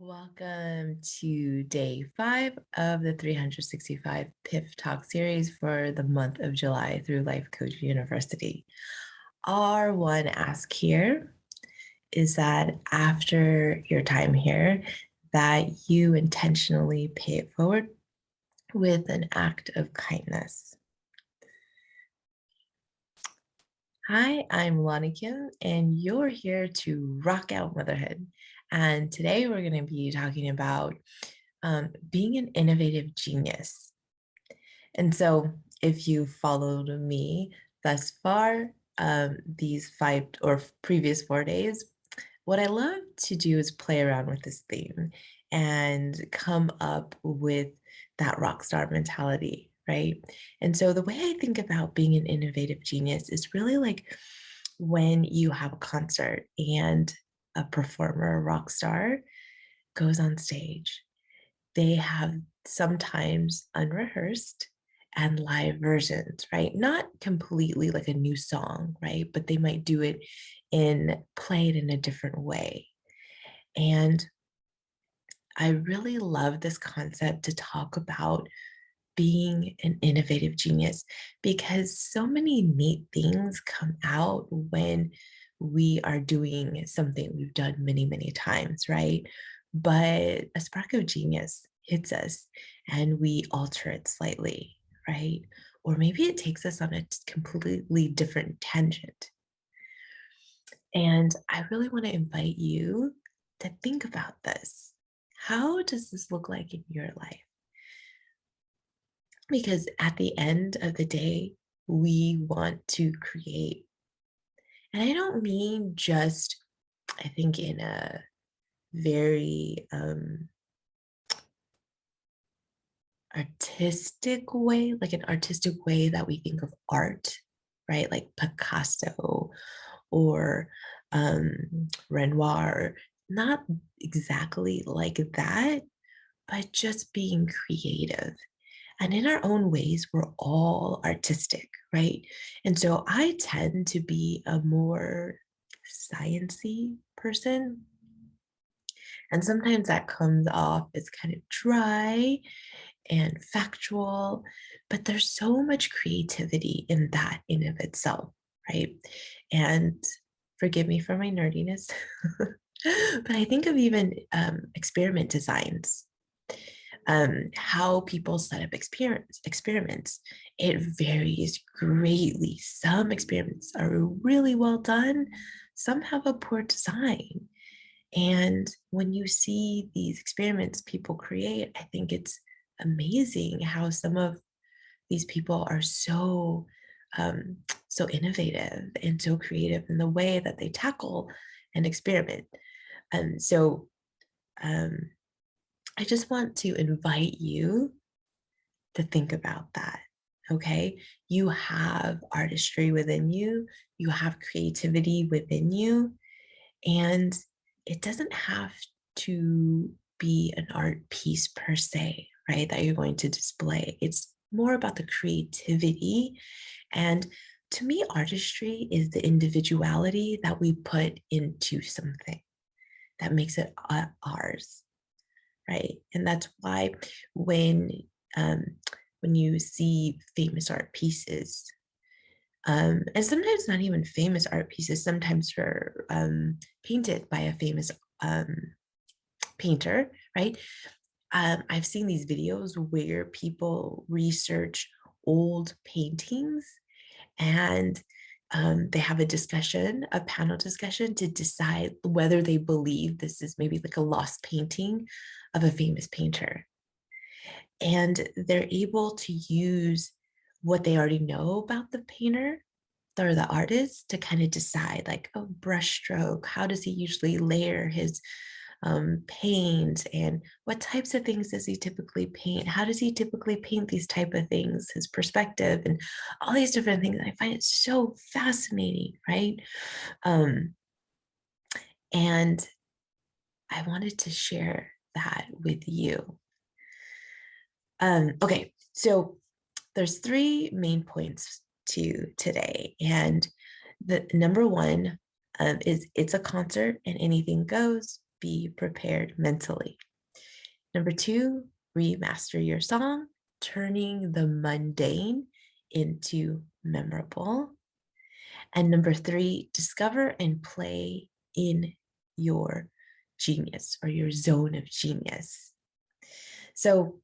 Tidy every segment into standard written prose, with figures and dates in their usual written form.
Welcome to day 5 of the 365 PIF Talk series for the month of July through Life Coach University. Our one ask here is that after your time here, that you intentionally pay it forward with an act of kindness. Hi, I'm Lani Kim, and you're here to rock out motherhood. And today we're going to be talking about being an innovative genius. And so, if you followed me thus far, these 5 or previous 4 days, what I love to do is play around with this theme and come up with that rock star mentality, right? And so, the way I think about being an innovative genius is really like when you have a concert and a performer, a rock star, goes on stage. They have sometimes unrehearsed and live versions, right? Not completely like a new song, right? But they might do it play it in a different way. And I really love this concept to talk about being an innovative genius because so many neat things come out when we are doing something we've done many, many times, right? But a spark of genius hits us and we alter it slightly, right? Or maybe it takes us on a completely different tangent. And I really want to invite you to think about this. How does this look like in your life? Because at the end of the day, we want to create. And I don't mean just, I think, in a very artistic way, like an artistic way that we think of art, right? Like Picasso or Renoir, not exactly like that, but just being creative. And in our own ways, we're all artistic, right? And so I tend to be a more sciency person. And sometimes that comes off as kind of dry and factual, but there's so much creativity in that in of itself, right? And forgive me for my nerdiness, but I think of even experiment designs, how people set up experiments. It varies greatly. Some experiments are really well done, some have a poor design. And when you see these experiments people create, I think it's amazing how some of these people are so innovative and so creative in the way that they tackle an experiment. And so um, I just want to invite you to think about that. Okay. You have artistry within you, you have creativity within you, and it doesn't have to be an art piece per se, right? That you're going to display. It's more about the creativity. And to me, artistry is the individuality that we put into something that makes it ours, right? And that's why when um, when you see famous art pieces, and sometimes not even famous art pieces, sometimes they're painted by a famous painter, right? I've seen these videos where people research old paintings and they have a discussion, a panel discussion to decide whether they believe this is maybe like a lost painting of a famous painter. And they're able to use what they already know about the painter or the artist to kind of decide, like, oh, brushstroke, how does he usually layer his paint, and what types of things does he typically paint, how does he typically paint these type of things, his perspective, and all these different things. I find it so fascinating, right? um, and I wanted to share that with you. Okay, so there's 3 main points to today, and the number one is it's a concert and anything goes. be prepared mentally. Number 2, remaster your song, turning the mundane into memorable. And number 3, discover and play in your genius or your zone of genius. So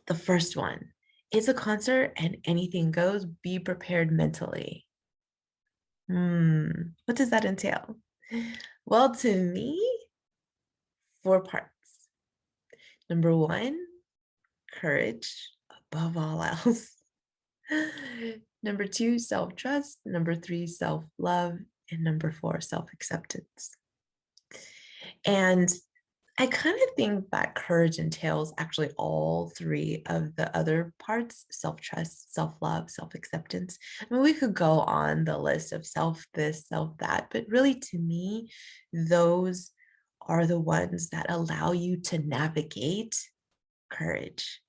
the first one, it's a concert and anything goes. Be prepared mentally. What does that entail? Well, to me, 4 parts. Number 1, courage above all else. Number 2, self-trust. Number 3, self-love. And number 4, self-acceptance. And I kind of think that courage entails actually all 3 of the other parts: self-trust, self-love, self-acceptance. I mean, we could go on the list of self this, self that, but really to me, those are the ones that allow you to navigate courage.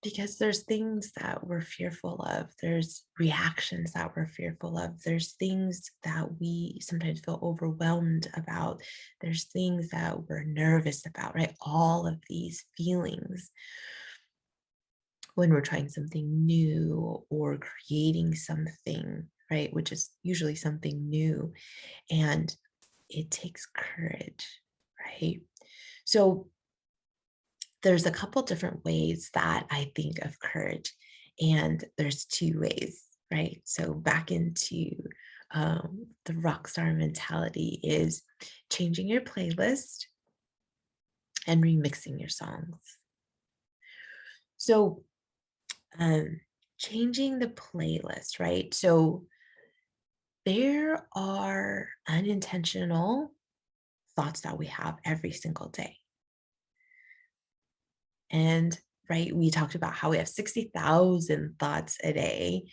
Because there's things that we're fearful of, there's reactions that we're fearful of, there's things that we sometimes feel overwhelmed about, there's things that we're nervous about, right? All of these feelings when we're trying something new or creating something, right? Which is usually something new, and it takes courage, right? So there's a couple different ways that I think of courage, and there's 2 ways, right? So back into the rock star mentality is changing your playlist and remixing your songs. So changing the playlist, right? So there are unintentional thoughts that we have every single day. And right, we talked about how we have 60,000 thoughts a day,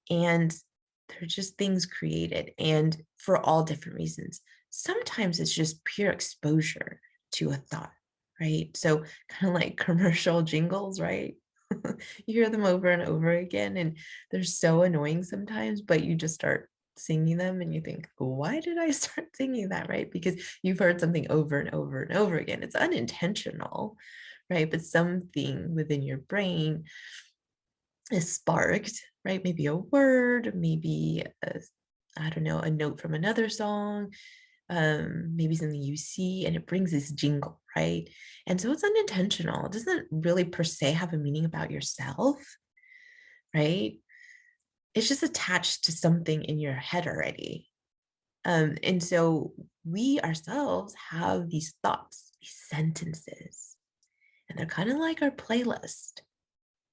and they're just things created and for all different reasons. Sometimes it's just pure exposure to a thought, right? So, kind of like commercial jingles, right? You hear them over and over again, and they're so annoying sometimes, but you just start singing them and you think, why did I start singing that, right? Because you've heard something over and over and over again. It's unintentional, right? But something within your brain is sparked, right? Maybe a word, maybe I don't know, a note from another song, maybe something you see, and it brings this jingle, right? And so it's unintentional. It doesn't really per se have a meaning about yourself, right? It's just attached to something in your head already. And so we ourselves have these thoughts, these sentences, and they're kind of like our playlist,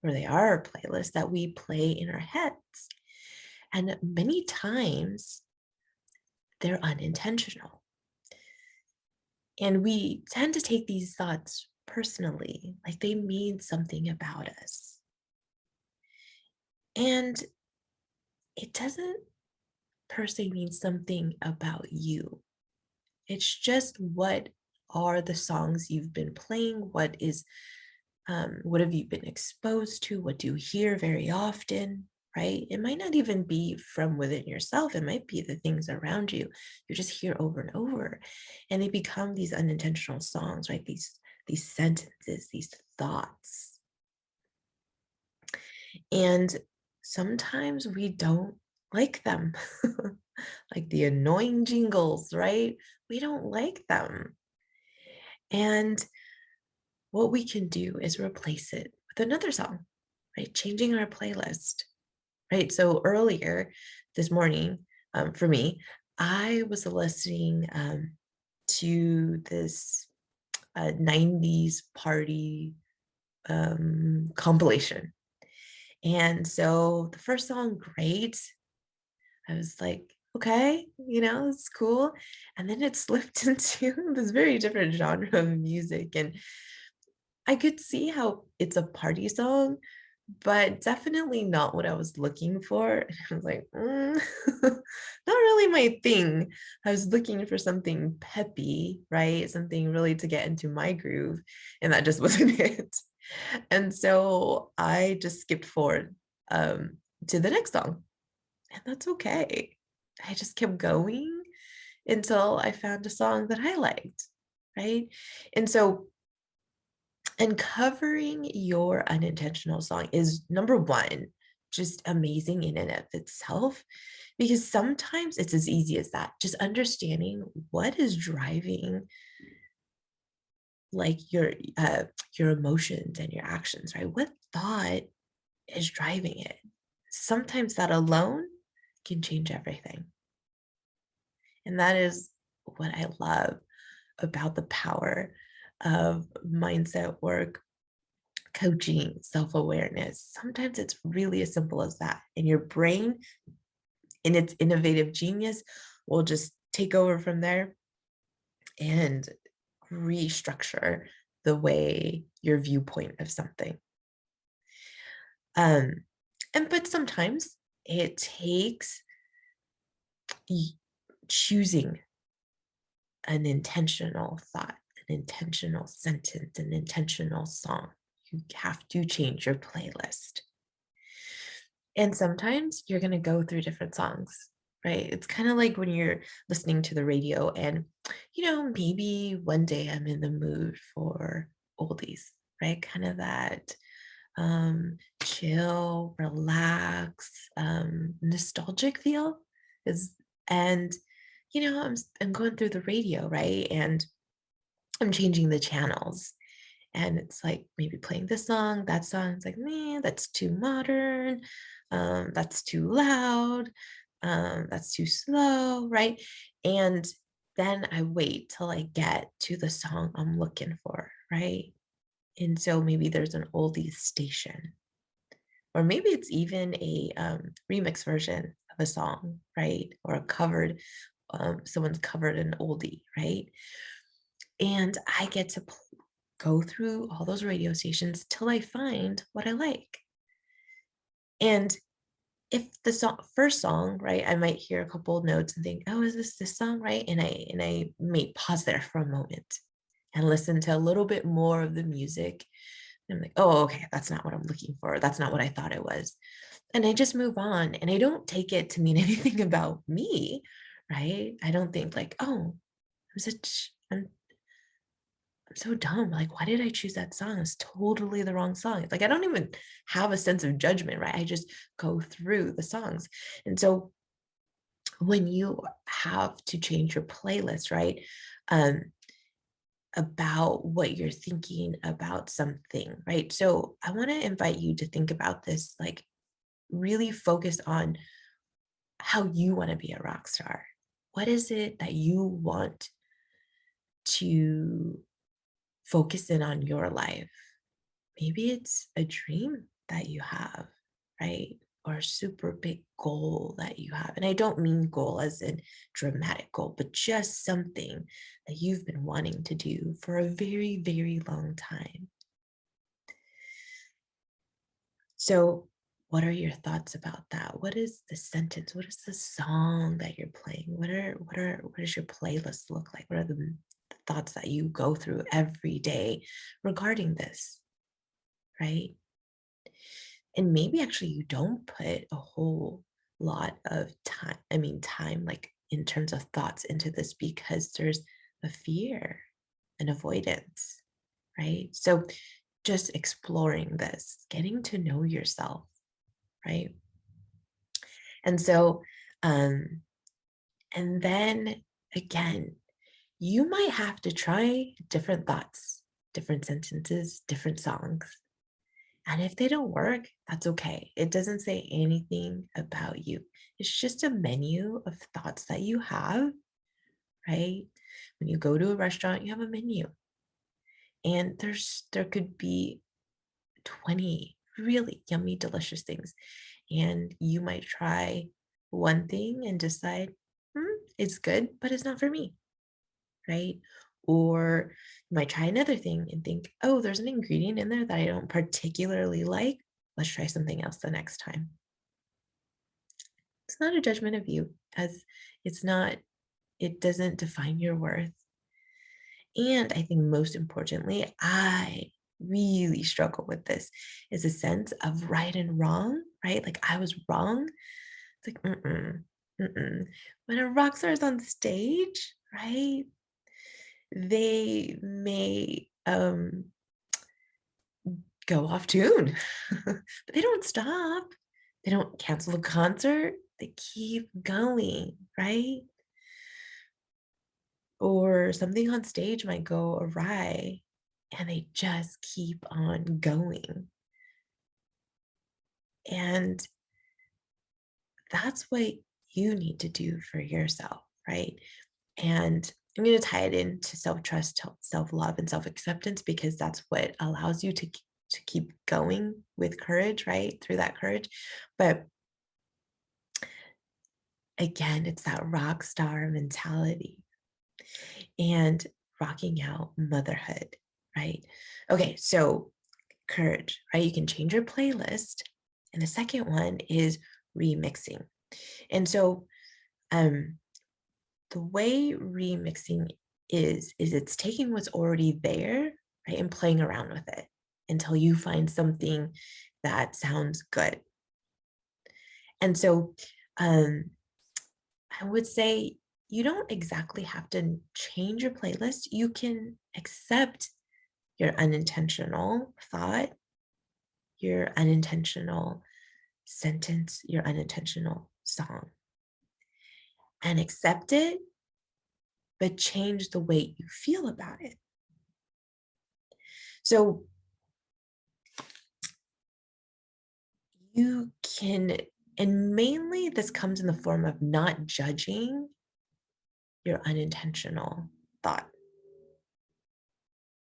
or they are our playlist that we play in our heads. And many times they're unintentional. And we tend to take these thoughts personally, like they mean something about us. And it doesn't per se mean something about you. It's just what are the songs you've been playing? What have you been exposed to? What do you hear very often? Right? It might not even be from within yourself. It might be the things around you. You just hear over and over, and they become these unintentional songs, right? These sentences, these thoughts, and sometimes we don't like them, like the annoying jingles, right? We don't like them, and what we can do is replace it with another song, right? Changing our playlist. Right. So earlier this morning, for me, I was listening to this 90s party compilation. And so the first song, great. I was like, okay, it's cool. And then it slipped into this very different genre of music. And I could see how it's a party song, but definitely not what I was looking for. And I was like, not really my thing. I was looking for something peppy, right? Something really to get into my groove, and that just wasn't it. And so I just skipped forward to the next song, and that's okay. I just kept going, until I found a song that I liked, right? And so uncovering your unintentional song is number one, just amazing in and of itself, because sometimes it's as easy as that. Just understanding what is driving like your emotions and your actions, right? What thought is driving it? Sometimes that alone can change everything. And that is what I love about the power of mindset work, coaching, self awareness. Sometimes it's really as simple as that. And your brain, in its innovative genius, will just take over from there and restructure the way your viewpoint of something. Um, but sometimes it takes y- choosing an intentional thought, an intentional sentence, an intentional song. You have to change your playlist. And sometimes you're going to go through different songs, right? It's kind of like when you're listening to the radio and, maybe one day I'm in the mood for oldies, right? Kind of that chill, relax, nostalgic feel is, and, I'm going through the radio, right? And I'm changing the channels and it's like maybe playing this song, that song. It's like, man, that's too modern. That's too loud. That's too slow, right? And then I wait till I get to the song I'm looking for, right? And so maybe there's an oldies station, or maybe it's even a remix version of a song, right? Or a covered, someone's covered an oldie, right? And I get to go through all those radio stations till I find what I like. And if the first song, right, I might hear a couple of notes and think, oh, is this song, right? And I may pause there for a moment and listen to a little bit more of the music. And I'm like, oh, okay, that's not what I'm looking for. That's not what I thought it was. And I just move on and I don't take it to mean anything about me, right? I don't think like, oh, I'm so dumb. Like, why did I choose that song? It's totally the wrong song. Like, I don't even have a sense of judgment, right? I just go through the songs. And so when you have to change your playlist, right? Um, about what you're thinking about something, right? So I want to invite you to think about this, like really focus on how you want to be a rock star. What is it that you want to focus in on your life? Maybe it's a dream that you have, right? Or a super big goal that you have. And I don't mean goal as in dramatic goal, but just something that you've been wanting to do for a very, very long time. So, what are your thoughts about that? What is the sentence? What is the song that you're playing? What does your playlist look like? What are the thoughts that you go through every day regarding this, right? And maybe actually you don't put a whole lot of time, I mean, time, like in terms of thoughts into this because there's a fear and avoidance, right? So just exploring this, getting to know yourself, right? And so, um, and then again, you might have to try different thoughts, different sentences, different songs. And if they don't work, that's okay. It doesn't say anything about you. It's just a menu of thoughts that you have, right? When you go to a restaurant, you have a menu. And there could be 20 really yummy, delicious things. And you might try one thing and decide, it's good, but it's not for me, right? Or you might try another thing and think, oh, there's an ingredient in there that I don't particularly like. Let's try something else the next time. It's not a judgment of you, as it's not, it doesn't define your worth. And I think most importantly, I really struggle with this is a sense of right and wrong, right? Like I was wrong. It's like, Mm-mm. When a rock star is on stage, right, they may go off tune, but they don't stop. They don't cancel a concert. They keep going, right? Or something on stage might go awry and they just keep on going. And that's what you need to do for yourself, right? And I'm going to tie it into self-trust, self-love, and self-acceptance because that's what allows you to keep going with courage, right? Through that courage. But again, it's that rock star mentality and rocking out motherhood, right? Okay, so courage, right? You can change your playlist. And the second one is remixing. And so um the way remixing is it's taking what's already there, right, and playing around with it until you find something that sounds good. And so um I would say you don't exactly have to change your playlist. You can accept your unintentional thought, your unintentional sentence, your unintentional song, and accept it, but change the way you feel about it. So you can, and mainly this comes in the form of not judging your unintentional thought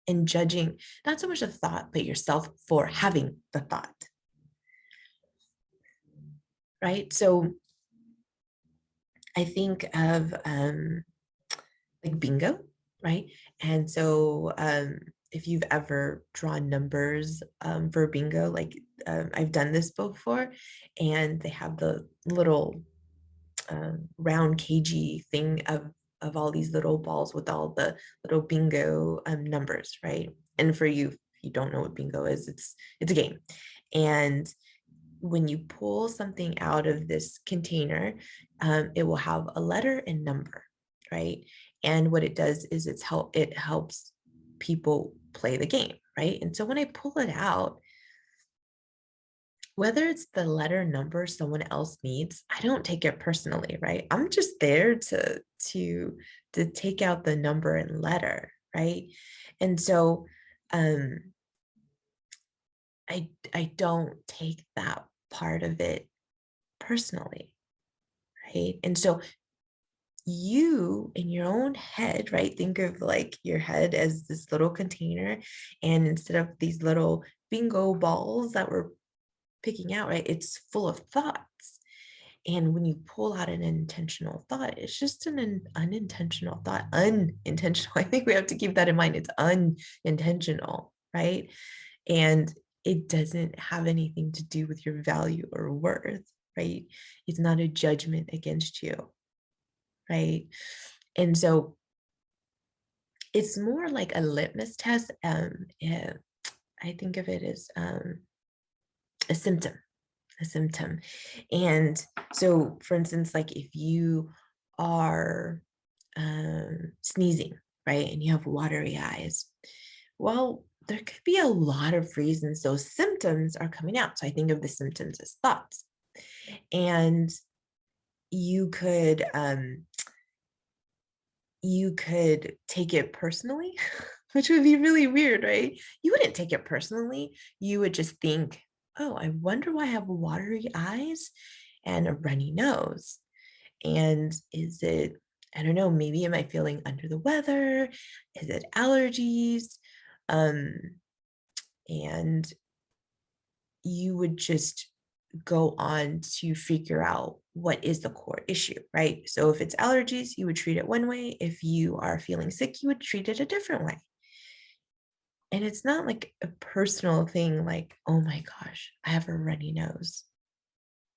and judging not so much the thought, but yourself for having the thought, right? So I think of like bingo, right? And so if you've ever drawn numbers for bingo, like I've done this before, and they have the little round cagey thing of all these little balls with all the little bingo numbers, right? And for you, if you don't know what bingo is, it's a game, and when you pull something out of this container, it will have a letter and number, right? And what it does is it helps people play the game, right? And so when I pull it out, whether it's the letter number someone else needs, I don't take it personally, right? I'm just there to take out the number and letter, right? And so um I don't take that part of it personally, right? And so you in your own head, right? Think of like your head as this little container, and instead of these little bingo balls that we're picking out, right? It's full of thoughts. And when you pull out an intentional thought, it's just an unintentional thought, unintentional. I think we have to keep that in mind. It's unintentional, right? And it doesn't have anything to do with your value or worth, right? It's not a judgment against you, right? And so it's more like a litmus test. Yeah, I think of it as a symptom, a symptom. And so, for instance, like if you are sneezing, right, and you have watery eyes, well, there could be a lot of reasons those symptoms are coming out. So I think of the symptoms as thoughts. And you could um, you could take it personally, which would be really weird, right? You wouldn't take it personally. You would just think, oh, I wonder why I have watery eyes and a runny nose. And is it, I don't know, maybe am I feeling under the weather? Is it allergies? Um, and you would just go on to figure out what is the core issue, right? So if it's allergies, you would treat it one way. If you are feeling sick, you would treat it a different way. And it's not like a personal thing like, oh my gosh, I have a runny nose.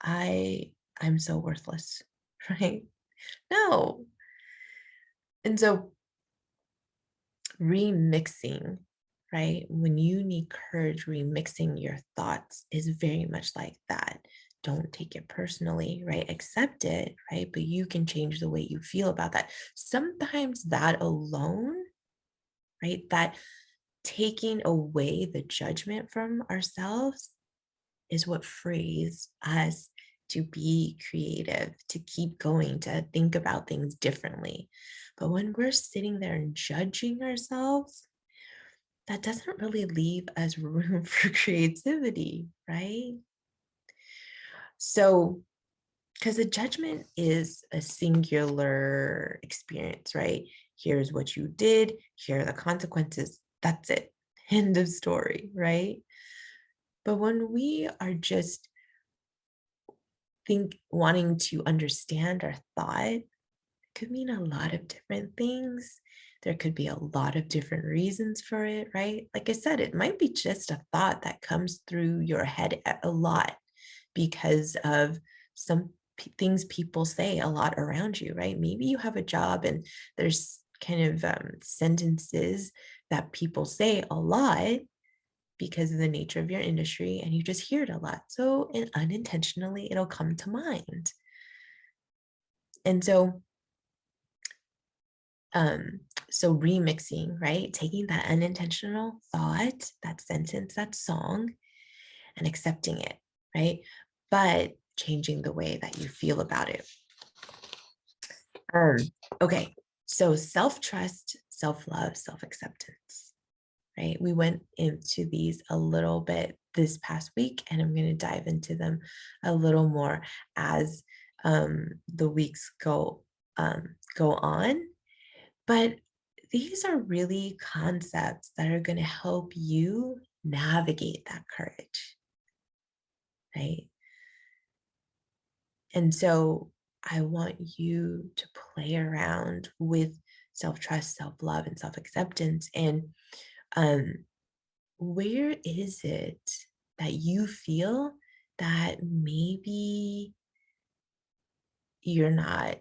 I I'm so worthless, right? No. And so remixing, right? When you need courage, remixing your thoughts is very much like that. don't take it personally, right? Accept it, right? But you can change the way you feel about that. Sometimes that alone, right? That taking away the judgment from ourselves is what frees us to be creative, to keep going, to think about things differently. But when we're sitting there and judging ourselves, that doesn't really leave us room for creativity, right? So, because the judgment is a singular experience, right? Here's what you did, here are the consequences. That's it. End of story, right? But when we are just wanting to understand our thought, could mean a lot of different things. There could be a lot of different reasons for it, right? Like I said, it might be just a thought that comes through your head a lot because of some things people say a lot around you, right? Maybe you have a job and there's kind of sentences that people say a lot because of the nature of your industry and you just hear it a lot. So and unintentionally, it'll come to mind. And um, so remixing, right? Taking that unintentional thought, that sentence, that song, and accepting it, right? But changing the way that you feel about it. Um, okay, so self-trust, self-love, self-acceptance, right? We went into these a little bit this past week, and I'm going to dive into them a little more as the weeks go on. But these are really concepts that are going to help you navigate that courage, right? And so I want you to play around with self trust, self love, and self acceptance. And um, where is it that you feel that maybe you're not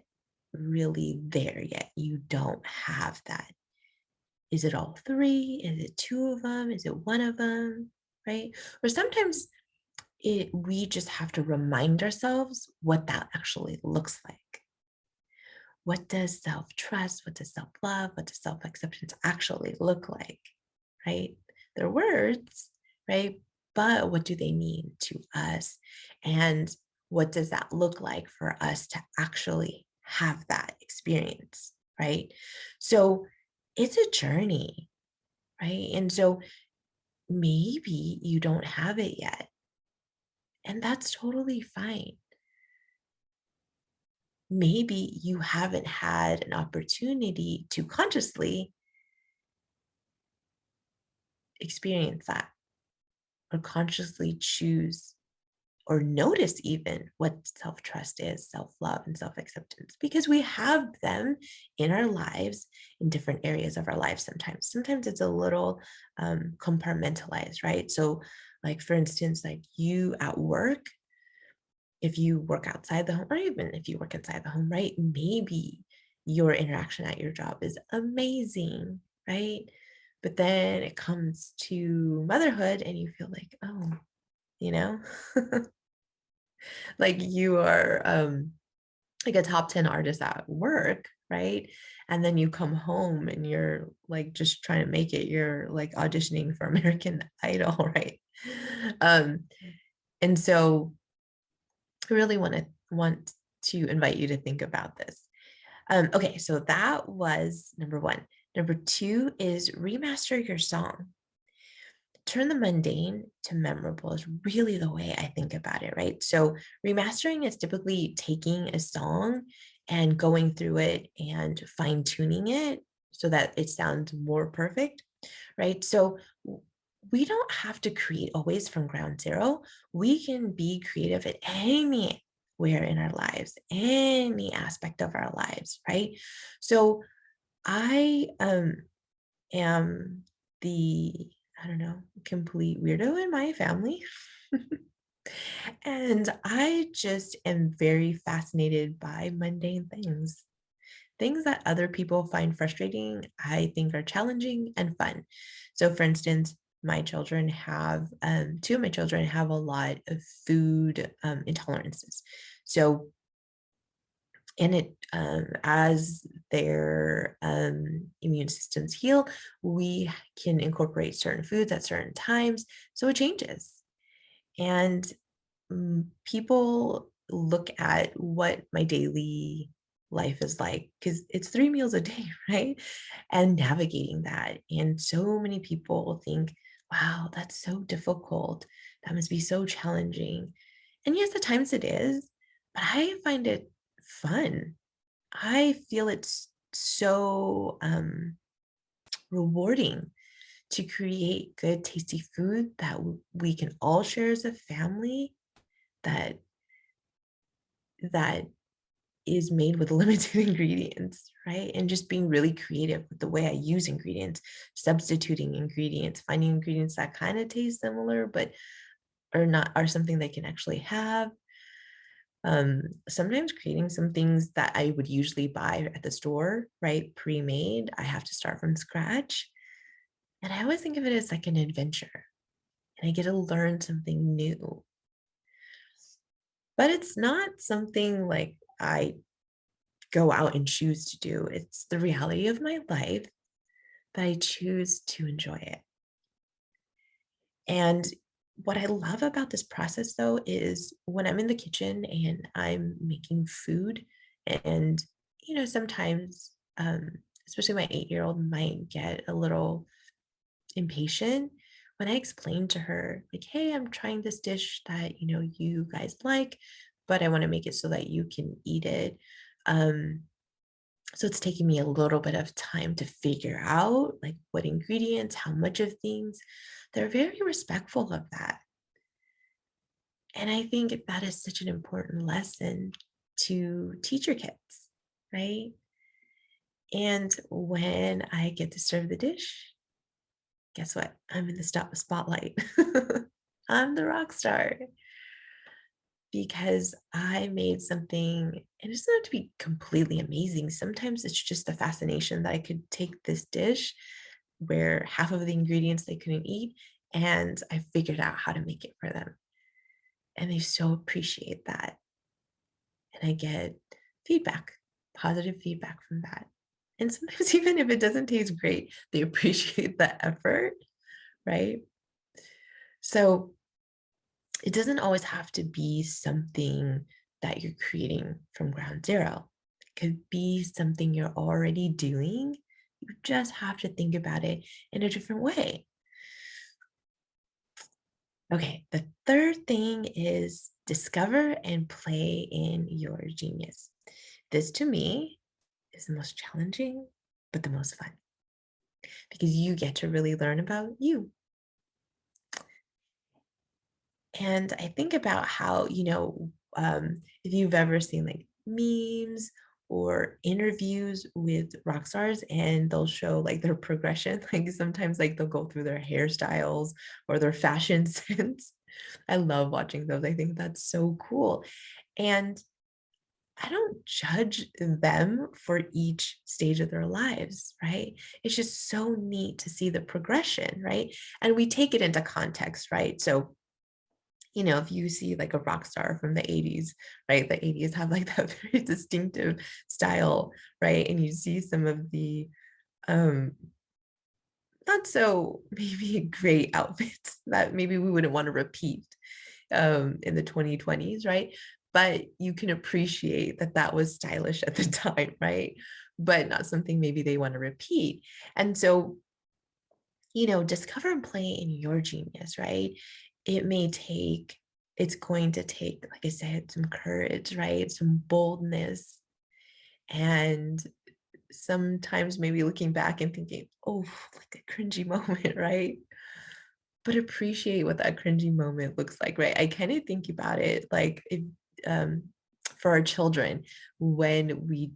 really there yet? You don't have that. Is it all three? Is it two of them? Is it one of them? Right? Or sometimes we just have to remind ourselves what that actually looks like. What does self trust, what does self love, what does self acceptance actually look like? Right? They're words, right? But what do they mean to us? And what does that look like for us to actually have that experience? Right? So it's a journey, right? And so maybe you don't have it yet. And that's totally fine. Maybe you haven't had an opportunity to consciously experience that or consciously choose or notice even what self-trust is, self-love, and self-acceptance, because we have them in our lives in different areas of our lives sometimes. Sometimes it's a little compartmentalized, right? So like for instance, like you at work, if you work outside the home, or even if you work inside the home, right? Maybe your interaction at your job is amazing, right? But then it comes to motherhood and you feel like, oh, you know, like you are like a top 10 artist at work, right? And then you come home and you're like just trying to make it. You're like auditioning for American Idol, right? Um, and so I really want to invite you to think about this. Okay, so that was number one. Number two is remaster your song. Turn the mundane to memorable is really the way I think about it, right? So remastering is typically taking a song and going through it and fine tuning it so that it sounds more perfect, right? So we don't have to create always from ground zero. We can be creative at anywhere in our lives, any aspect of our lives, right? So I am the, I don't know, complete weirdo in my family. And I just am very fascinated by mundane things. Things that other people find frustrating, I think are challenging and fun. So, for instance, my children have, two of my children have a lot of food intolerances. So, and as their immune systems heal, we can incorporate certain foods at certain times. So it changes. And people look at what my daily life is like because it's 3 meals a day, right? And navigating that. And so many people think, wow, that's so difficult. That must be so challenging. And yes, at times it is, but I find it fun. I feel it's so rewarding to create good, tasty food that we can all share as a family that that is made with limited ingredients, right? And just being really creative with the way I use ingredients, substituting ingredients, finding ingredients that kind of taste similar, but are not are something they can actually have. Sometimes creating some things that I would usually buy at the store, right? Pre-made, I have to start from scratch. And I always think of it as like an adventure. And I get to learn something new. But it's not something like I go out and choose to do. It's the reality of my life, but I choose to enjoy it. And what I love about this process though is when I'm in the kitchen and I'm making food and sometimes especially my 8-year-old might get a little impatient when I explain to her like, hey, I'm trying this dish that you guys like, but I want to make it so that you can eat it. um So it's taking me a little bit of time to figure out like what ingredients, how much of things. They're very respectful of that. And I think that is such an important lesson to teach your kids, right? And when I get to serve the dish, guess what? I'm in the spotlight. I'm the rock star because I made something, and it doesn't have to be completely amazing. Sometimes it's just the fascination that I could take this dish where half of the ingredients they couldn't eat, and I figured out how to make it for them. And they so appreciate that. And I get feedback, positive feedback from that. And sometimes, even if it doesn't taste great, they appreciate the effort, right? So it doesn't always have to be something that you're creating from ground zero. It could be something you're already doing. You just have to think about it in a different way. Okay, the third thing is discover and play in your genius. This to me is the most challenging, but the most fun because you get to really learn about you. And I think about how, if you've ever seen like memes or interviews with rock stars and they'll show like their progression, like sometimes like they'll go through their hairstyles or their fashion sense. I love watching those. I think that's so cool. And I don't judge them for each stage of their lives, right? It's just so neat to see the progression, right? And we take it into context, right? So if you see like a rock star from the 80s, right? The 80s have like that very distinctive style, right? And you see some of the um not so maybe great outfits that maybe we wouldn't want to repeat in the 2020s, right? But you can appreciate that that was stylish at the time, right? But not something maybe they want to repeat. And so discover and play in your genius, right? It may take, it's going to take, like I said, some courage, right? Some boldness. And sometimes maybe looking back and thinking, oh, like a cringy moment, right? But appreciate what that cringy moment looks like, right? I kind of think about it like if um for our children, when we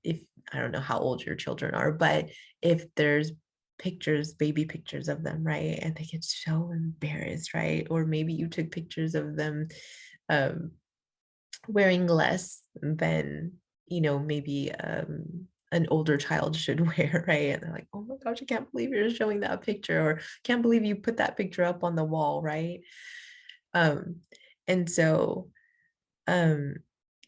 if I don't know how old your children are, but if there's pictures, baby pictures of them, right? And they get so embarrassed, right? Or maybe you took pictures of them um wearing less than maybe an older child should wear, right? And they're like, oh my gosh, I can't believe you're showing that picture, or can't believe you put that picture up on the wall, right? Um, and so um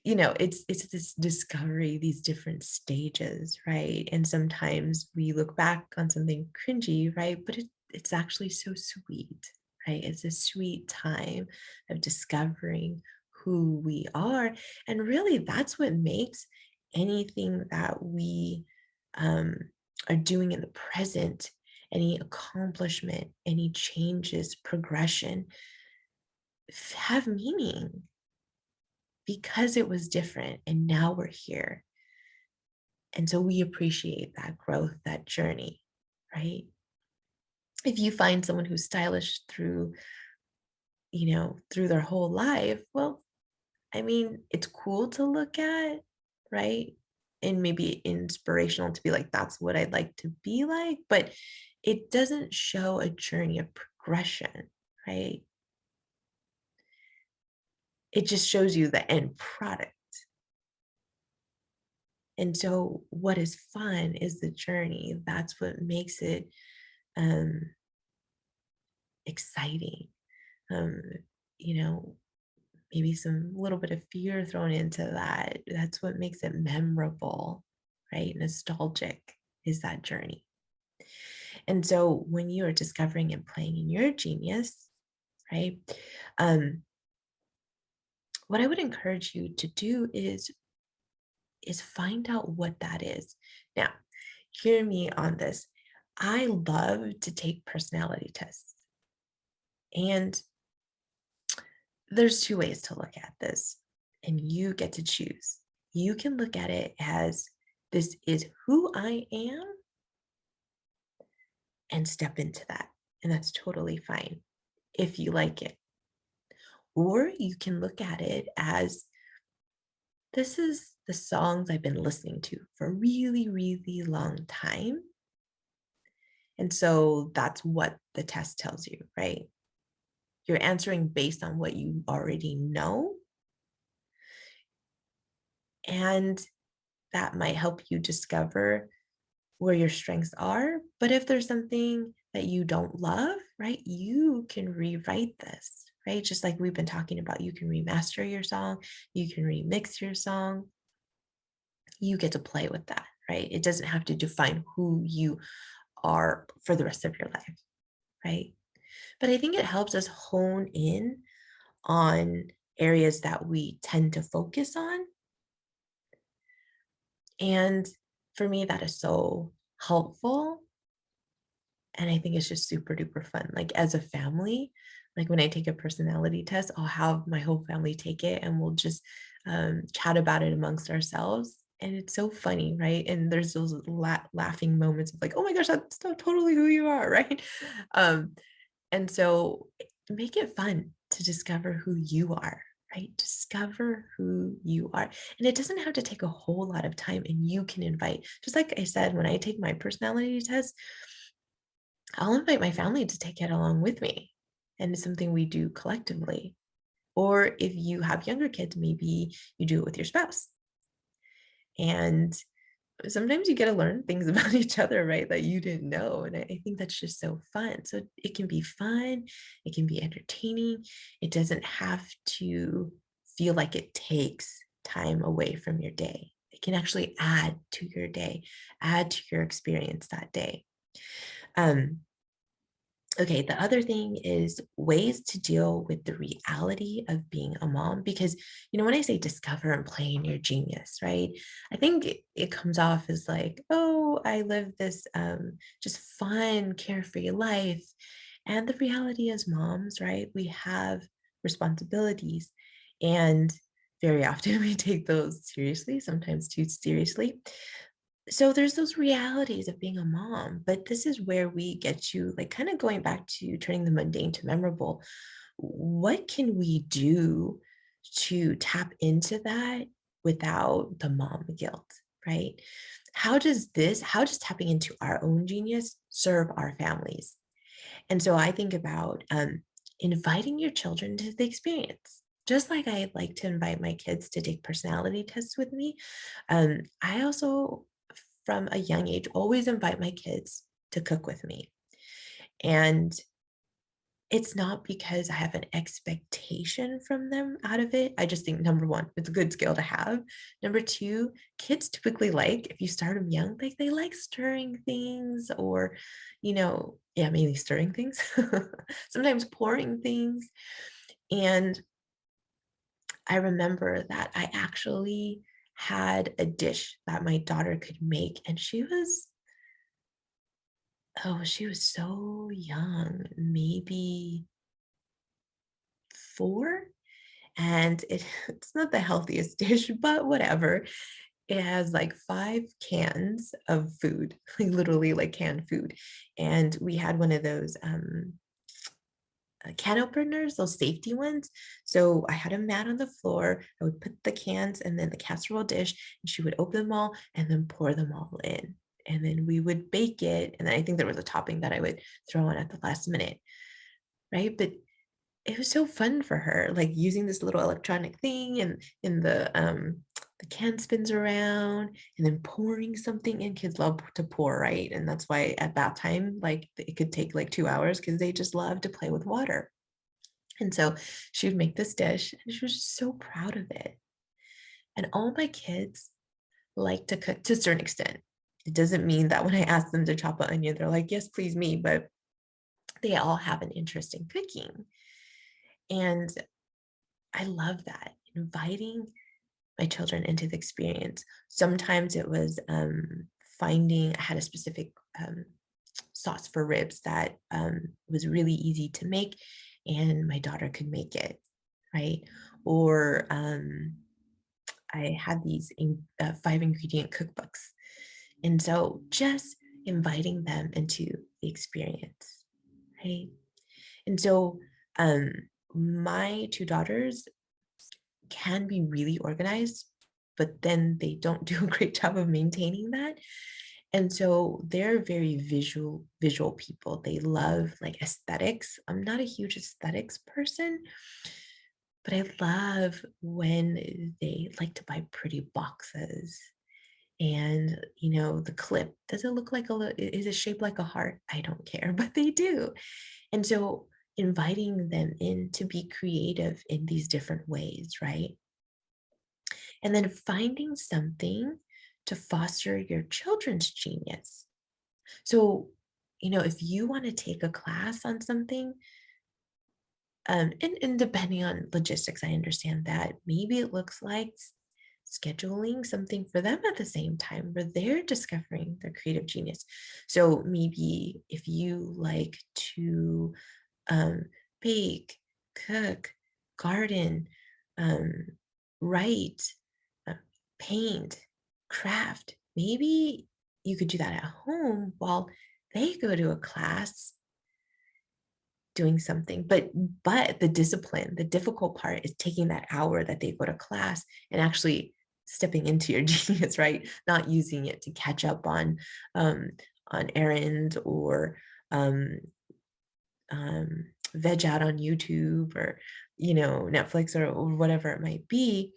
it's this discovery, these different stages, right? And sometimes we look back on something cringy, right? But it's actually so sweet, right? It's a sweet time of discovering who we are. And really that's what makes anything that we um, are doing in the present, any accomplishment, any changes, progression, have meaning, because it was different and now we're here. And so we appreciate that growth, that journey, right? If you find someone who's stylish through their whole life, well, I mean, it's cool to look at, right? And maybe inspirational to be like, that's what I'd like to be like, but it doesn't show a journey of progression, right? It just shows you the end product. And so what is fun is the journey. That's what makes it um, exciting. Um, you know, maybe some little bit of fear thrown into that. That's what makes it memorable, right? Nostalgic is that journey. And so when you are discovering and playing in your genius, right? Um, what I would encourage you to do is find out what that is. Now, hear me on this. I love to take personality tests. And there's two ways to look at this, and you get to choose. You can look at it as this is who I am and step into that. And that's totally fine if you like it. Or you can look at it as this is the songs I've been listening to for a really, really long time. And so that's what the test tells you, right? You're answering based on what you already know. And that might help you discover where your strengths are. But if there's something that you don't love, right, you can rewrite this, right? Just like we've been talking about, you can remaster your song, you can remix your song. You get to play with that, right? It doesn't have to define who you are for the rest of your life, right? But I think it helps us hone in on areas that we tend to focus on. And for me, that is so helpful. And I think it's just super duper fun. Like as a family, like when I take a personality test, I'll have my whole family take it and we'll just chat about it amongst ourselves. And it's so funny, right? And there's those laughing moments of like, oh my gosh, that's so totally who you are, right? Um, and so make it fun to discover who you are, right? Discover who you are. And it doesn't have to take a whole lot of time. And you can invite, just like I said, when I take my personality test, I'll invite my family to take it along with me. And it's something we do collectively. Or if you have younger kids, maybe you do it with your spouse. And sometimes you get to learn things about each other, right? That you didn't know. And I think that's just so fun. So it can be fun, it can be entertaining. It doesn't have to feel like it takes time away from your day. It can actually add to your day, add to your experience that day. Um, Okay, the other thing is ways to deal with the reality of being a mom. Because, when I say discover and play in your genius, right? I think it comes off as like, oh, I live this just fun, carefree life. And the reality is, moms, right? We have responsibilities. And very often we take those seriously, sometimes too seriously. So there's those realities of being a mom, but this is where we get to like kind of going back to turning the mundane to memorable. What can we do to tap into that without the mom guilt, right? How does tapping into our own genius serve our families? And so I think about inviting your children to the experience. Just like I like to invite my kids to take personality tests with me, I also, from a young age, always invite my kids to cook with me. And it's not because I have an expectation from them out of it. I just think number one, it's a good skill to have. Number two, kids typically like, if you start them young, like they like stirring things or, yeah, mainly stirring things, sometimes pouring things. And I remember that I actually had a dish that my daughter could make, and she was so young, maybe 4. And it's not the healthiest dish, but whatever. It has like 5 cans of food, like literally like canned food. And we had one of those can openers, those safety ones. So I had a mat on the floor. I would put the cans and then the casserole dish, and she would open them all and then pour them all in. And then we would bake it. And then I think there was a topping that I would throw on at the last minute, right? But it was so fun for her, like using this little electronic thing and in the can spins around and then pouring something in. Kids love to pour, right? And that's why at that time, like it could take like 2 hours because they just love to play with water. And so she would make this dish and she was just so proud of it. And all my kids like to cook to a certain extent. It doesn't mean that when I ask them to chop an onion, they're like, yes, please me, but they all have an interest in cooking. And I love that, inviting my children into the experience. Sometimes it was I had a specific sauce for ribs that was really easy to make, and my daughter could make it, right? Or I had these 5 ingredient cookbooks. And so just inviting them into the experience, right? And so um, my 2 daughters can be really organized, but then they don't do a great job of maintaining that. And so they're very visual people. They love like aesthetics. I'm not a huge aesthetics person, but I love when they like to buy pretty boxes. And the clip, does it look like is it shaped like a heart? I don't care, but they do. And so inviting them in to be creative in these different ways, right? And then finding something to foster your children's genius. So, if you want to take a class on something, and depending on logistics, I understand that maybe it looks like scheduling something for them at the same time where they're discovering their creative genius. So maybe if you like to um, bake, cook, garden, um, write, uh, paint, craft. Maybe you could do that at home while they go to a class doing something. But the discipline, the difficult part is taking that hour that they go to class and actually stepping into your genius, right? Not using it to catch up um, on errands or um, veg out on YouTube or Netflix or whatever it might be,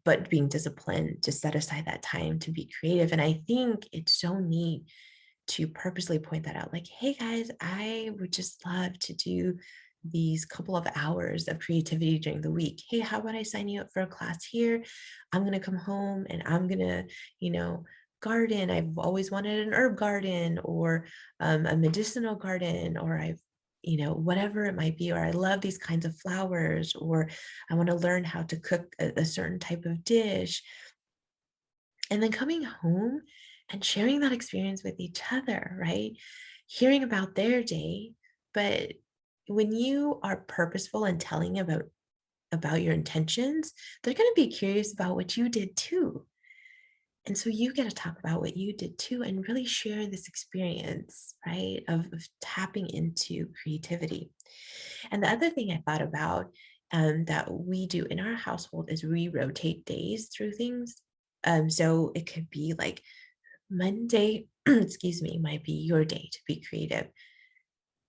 but being disciplined to set aside that time to be creative. And I think it's so neat to purposely point that out, like, hey guys, I would just love to do these couple of hours of creativity during the week. Hey, how about I sign you up for a class here? I'm going to come home and I'm going to, garden. I've always wanted an herb garden or a medicinal garden, or whatever it might be, or I love these kinds of flowers, or I want to learn how to cook a certain type of dish. And then coming home and sharing that experience with each other, right? Hearing about their day. But when you are purposeful and telling about your intentions, they're going to be curious about what you did too. And so you get to talk about what you did too and really share this experience, right, of tapping into creativity. And the other thing I thought about that we do in our household is we rotate days through things. So it could be like Monday, excuse me, might be your day to be creative.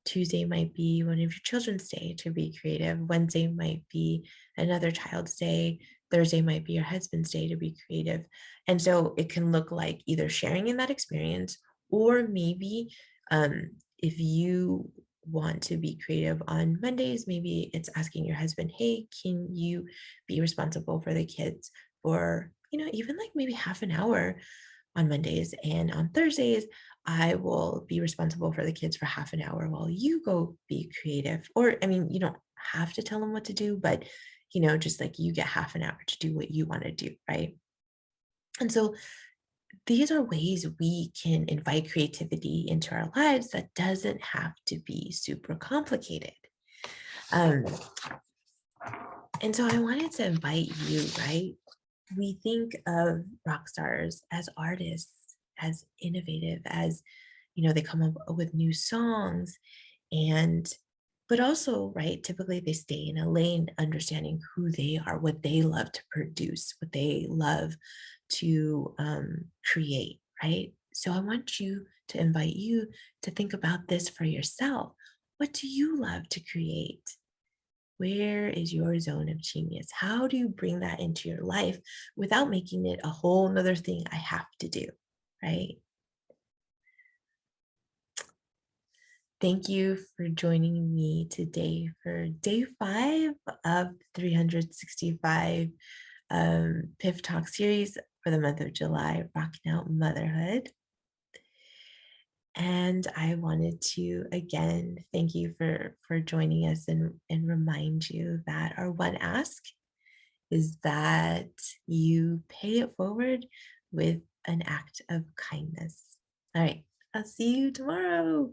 Tuesday might be one of your children's day to be creative. Wednesday might be another child's day. Thursday might be your husband's day to be creative. And so it can look like either sharing in that experience or maybe If you want to be creative on Mondays, maybe it's asking your husband, hey, can you be responsible for the kids for, even like maybe half an hour on Mondays, and on Thursdays, I will be responsible for the kids for half an hour while you go be creative. Or, I mean, you don't have to tell them what to do, but, just like you get half an hour to do what you want to do, right? And so these are ways we can invite creativity into our lives that doesn't have to be super complicated. Um, and so I wanted to invite you, right? We think of rock stars as artists, as innovative, as, they come up with new songs and but also, right, typically they stay in a lane understanding who they are, what they love to produce, what they love to create, right? So I want you to invite you to think about this for yourself. What do you love to create? Where is your zone of genius? How do you bring that into your life without making it a whole nother thing I have to do, right? Thank you for joining me today for day 5 of 365 PIF Talk series for the month of July, Rocking Out Motherhood. And I wanted to again thank you for joining us and remind you that our one ask is that you pay it forward with an act of kindness. All right, I'll see you tomorrow.